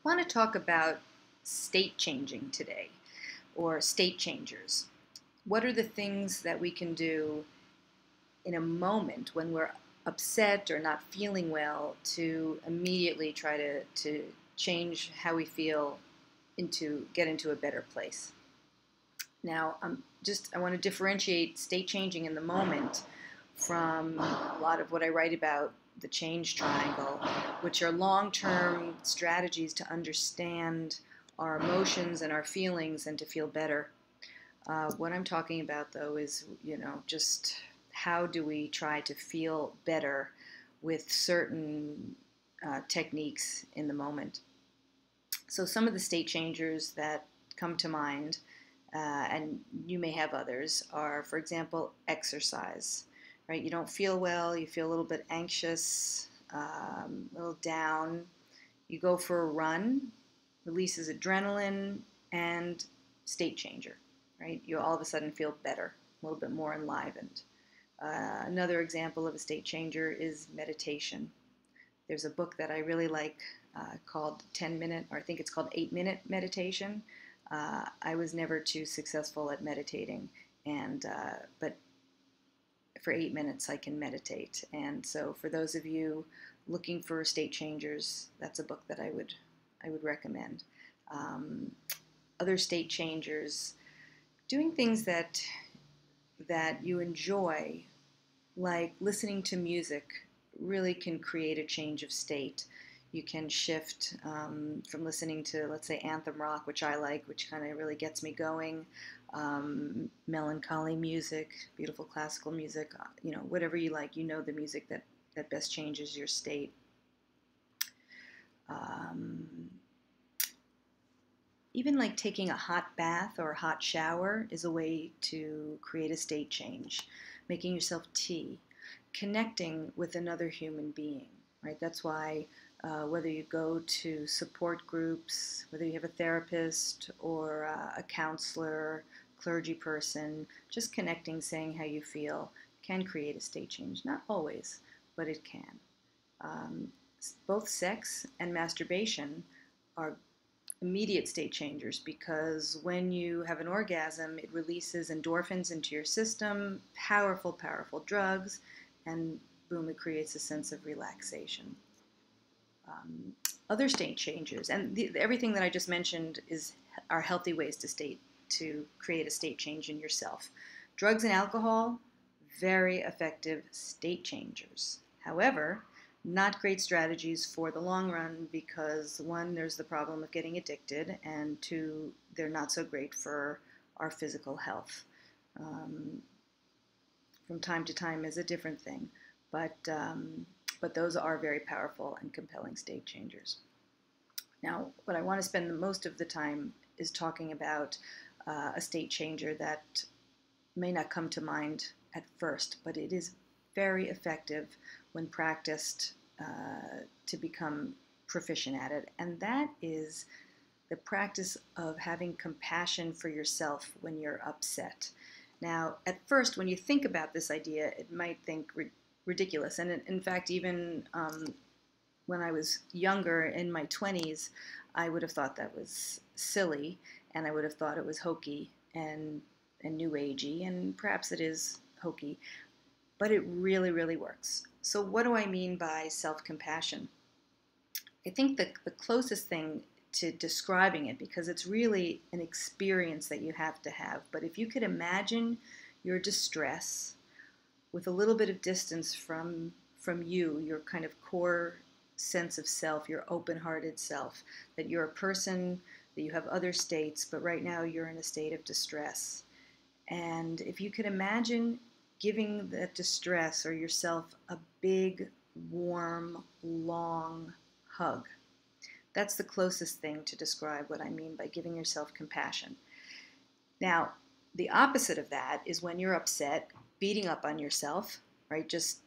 I want to talk about state changing today, or state changers. What are the things that we can do in a moment when we're upset or not feeling well to immediately try to change how we feel get into a better place? Now, I want to differentiate state changing in the moment from a lot of what I write about, the change triangle, which are long term strategies to understand our emotions and our feelings and to feel better. What I'm talking about, though, is, just how do we try to feel better with certain techniques in the moment. So, some of the state changers that come to mind, and you may have others, are, for example, exercise. Right? You don't feel well, you feel a little bit anxious, a little down. You go for a run, releases adrenaline, and state changer. Right? You all of a sudden feel better, a little bit more enlivened. Another example of a state changer is meditation. There's a book that I really like called 10-minute, or I think it's called 8-minute meditation. I was never too successful at meditating, but for 8 minutes I can meditate. And so for those of you looking for state changers, that's a book that I would recommend. Other state changers, doing things that you enjoy, like listening to music, really can create a change of state. You can shift from listening to, let's say, anthem rock, which I like, which kind of really gets me going, melancholy music, beautiful classical music, whatever you like, the music that best changes your state. Even like taking a hot bath or a hot shower is a way to create a state change. Making yourself tea, connecting with another human being, right? That's why whether you go to support groups, whether you have a therapist or a counselor, clergy person, just connecting, saying how you feel can create a state change. Not always, but it can. Both sex and masturbation are immediate state changers, because when you have an orgasm, it releases endorphins into your system, powerful, powerful drugs, and boom, it creates a sense of relaxation. Other state changers, and everything that I just mentioned are healthy ways to create a state change in yourself. Drugs and alcohol, very effective state changers. However, not great strategies for the long run, because one, there's the problem of getting addicted, and two, they're not so great for our physical health. From time to time is a different thing, but those are very powerful and compelling state changers. Now, what I want to spend most of the time is talking about a state changer that may not come to mind at first, but it is very effective when practiced to become proficient at it, and that is the practice of having compassion for yourself when you're upset. Now, at first, when you think about this idea, it might think ridiculous, and in fact, even when I was younger, in my 20s, I would have thought that was silly, and I would have thought it was hokey and new agey, and perhaps it is hokey, but it really, really works. So what do I mean by self-compassion? I think the closest thing to describing it, because it's really an experience that you have to have, but if you could imagine your distress with a little bit of distance from you, your kind of core sense of self, your open-hearted self, that you're a person, that you have other states, but right now you're in a state of distress. And if you could imagine giving that distress or yourself a big, warm, long hug. That's the closest thing to describe what I mean by giving yourself compassion. Now, the opposite of that is when you're upset, beating up on yourself, right? Just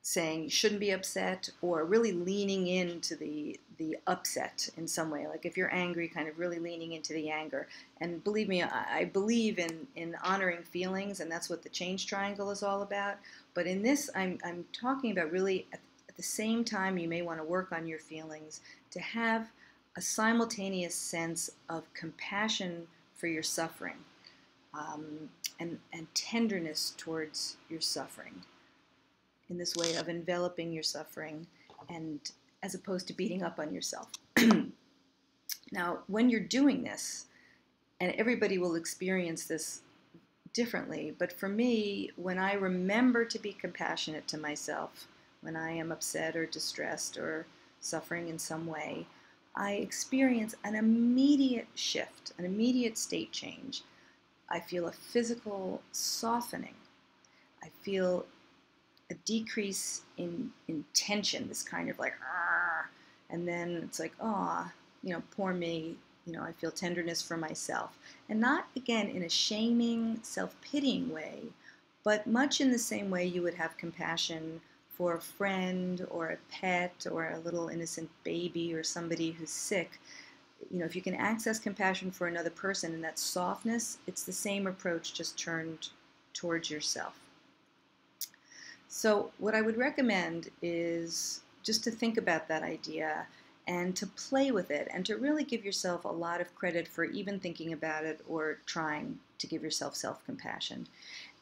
saying you shouldn't be upset, or really leaning into the upset in some way. Like if you're angry, kind of really leaning into the anger. And believe me, I believe in honoring feelings, and that's what the change triangle is all about. But in this, I'm talking about really at the same time you may want to work on your feelings, to have a simultaneous sense of compassion for your suffering, and tenderness towards your suffering, in this way of enveloping your suffering, and as opposed to beating up on yourself. Now, when you're doing this, and everybody will experience this differently, but for me, when I remember to be compassionate to myself, when I am upset or distressed or suffering in some way, I experience an immediate shift, an immediate state change. I feel a physical softening. I feel a decrease in tension, this kind of like, "Argh," and then it's like, oh, poor me. I feel tenderness for myself. And not, again, in a shaming, self-pitying way, but much in the same way you would have compassion for a friend or a pet or a little innocent baby or somebody who's sick. If you can access compassion for another person and that softness, it's the same approach, just turned towards yourself. So what I would recommend is just to think about that idea and to play with it and to really give yourself a lot of credit for even thinking about it or trying to give yourself self-compassion.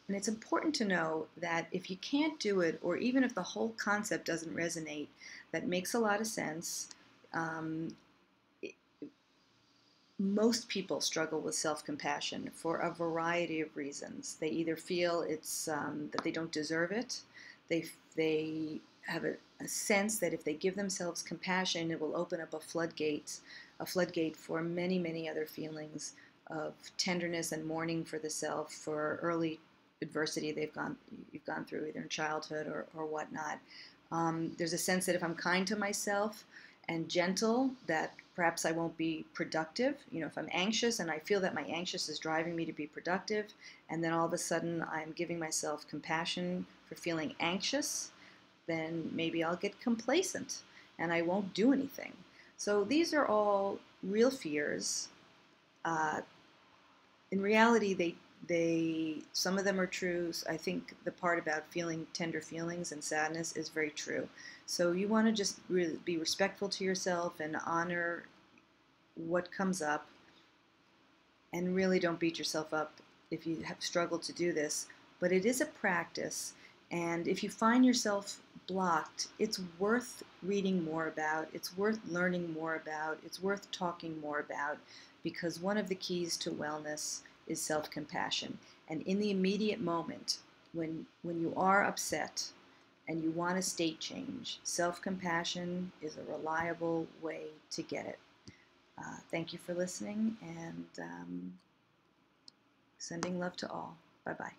And it's important to know that if you can't do it, or even if the whole concept doesn't resonate, that makes a lot of sense. Most people struggle with self-compassion for a variety of reasons. They either feel it's that they don't deserve it. They have a sense that if they give themselves compassion, it will open up a floodgate for many, many other feelings of tenderness and mourning for the self, for early adversity you've gone through, either in childhood or whatnot. There's a sense that if I'm kind to myself and gentle, that perhaps I won't be productive. If I'm anxious and I feel that my anxious is driving me to be productive, and then all of a sudden I'm giving myself compassion for feeling anxious, then maybe I'll get complacent and I won't do anything. So these are all real fears. In reality, some of them are true. I think the part about feeling tender feelings and sadness is very true. So you want to just really be respectful to yourself and honor what comes up, and really don't beat yourself up if you have struggled to do this. But it is a practice, and if you find yourself blocked, it's worth reading more about, it's worth learning more about, it's worth talking more about, because one of the keys to wellness is self-compassion. And in the immediate moment, when you are upset and you want a state change, self-compassion is a reliable way to get it. Thank you for listening, and sending love to all. Bye-bye.